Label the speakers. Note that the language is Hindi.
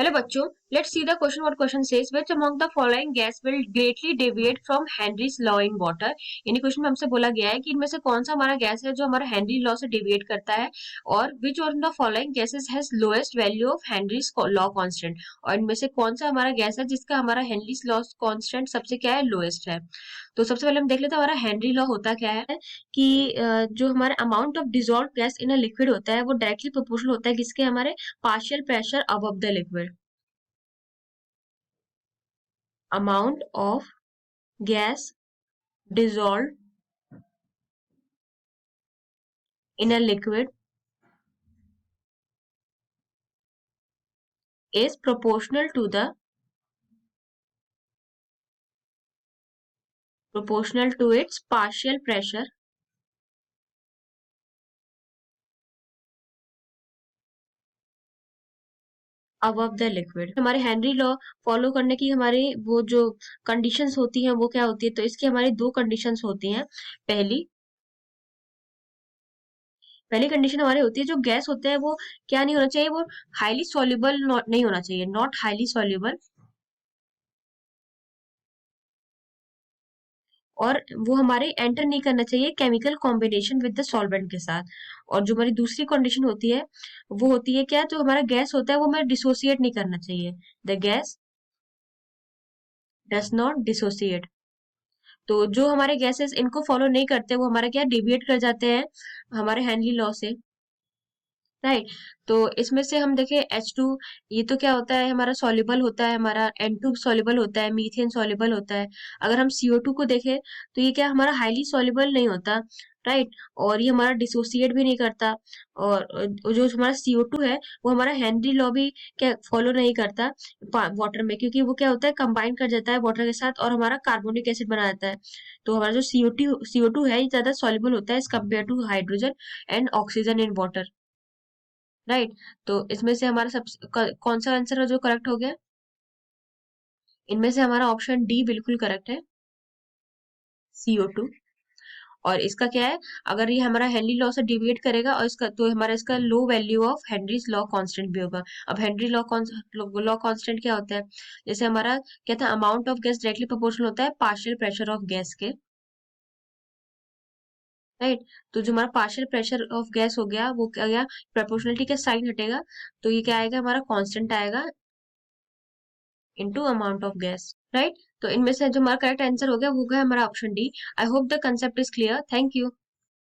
Speaker 1: हेलो बच्चों, let's see the question. What question says which among the following gas will greatly deviate from Henry's law in water. यानी क्वेश्चन में हमसे बोला गया है कि इनमें से कौन सा हमारा गैस है जो हमारा हेनरी लॉ से डेविएट करता है, और which one of the following gases has lowest value of Henry's law constant. और इनमें से कौन सा हमारा गैस है जिसका हमारा हेनरीज लॉ कांस्टेंट सबसे क्या है, लोएस्ट है. तो सबसे पहले हम देख लेते हैं हमारा हेनरी लॉ होता क्या है. कि जो हमारा amount of dissolve gas in a liquid होता है वो डायरेक्टली प्रोपोर्शनल होता है किसके, हमारे partial pressure above the liquid. Amount of gas dissolved in a liquid is proportional to its partial pressure above the liquid. हमारे हेनरी लॉ फॉलो करने की हमारी वो जो कंडीशंस होती हैं वो क्या होती है, तो इसकी हमारी दो कंडीशंस होती हैं. पहली पहली कंडीशन हमारी होती है जो गैस होते हैं वो क्या नहीं होना चाहिए, वो हाईली सॉल्युबल नहीं होना चाहिए, नॉट हाईली सॉल्युबल. और वो हमारे एंटर नहीं करना चाहिए chemical combination with the solvent के साथ. और जो हमारी दूसरी कंडीशन होती है वो होती है क्या, जो हमारा गैस होता है वो हमें डिसोसिएट नहीं करना चाहिए. The gas does not dissociate. तो जो हमारे गैसेस इनको फॉलो नहीं करते वो हमारा क्या डिविएट कर जाते हैं हमारे हेनली लॉ से. राइट. तो इसमें से हम देखें H2, ये तो क्या होता है, हमारा सॉल्युबल होता है, हमारा N2 सॉल्युबल होता है, मीथेन सॉल्युबल होता है. अगर हम CO2 को देखें तो ये क्या हमारा हाईली सॉल्युबल नहीं होता. राइट. और ये हमारा डिसोसिएट भी नहीं करता. और जो हमारा CO2 है वो हमारा हेनरी लॉ भी क्या फॉलो नहीं करता वाटर में, क्योंकि वो क्या होता है कंबाइन कर जाता है वाटर के साथ और हमारा कार्बोनिक एसिड बना देता है. तो हमारा जो CO2 है ये ज्यादा सॉल्युबल होता है as compare to hydrogen and oxygen in water. Right. तो इसमें से हमारा कौन सा आंसर है जो करेक्ट हो गया, इनमें से हमारा ऑप्शन डी बिल्कुल करेक्ट है, CO2. और इसका क्या है, अगर ये हमारा हेनरी लॉ से डिविएट करेगा और इसका तो हमारा इसका low value of Henry's law constant भी होगा. अब हेनरी लॉ कांस्टेंट क्या होता है, जैसे हमारा क्या था, amount of gas directly proportional होता है पार्शियल प्रेशर ऑफ गैस के. राइट. तो जो हमारा पार्शियल प्रेशर ऑफ गैस हो गया वो क्या गया, प्रोपोर्शनलिटी का साइन हटेगा, तो ये क्या आएगा, हमारा कांस्टेंट आएगा into amount of gas. Right. तो इनमें से जो हमारा करेक्ट आंसर हो गया वो गया हमारा option D. I hope the concept is clear. Thank you.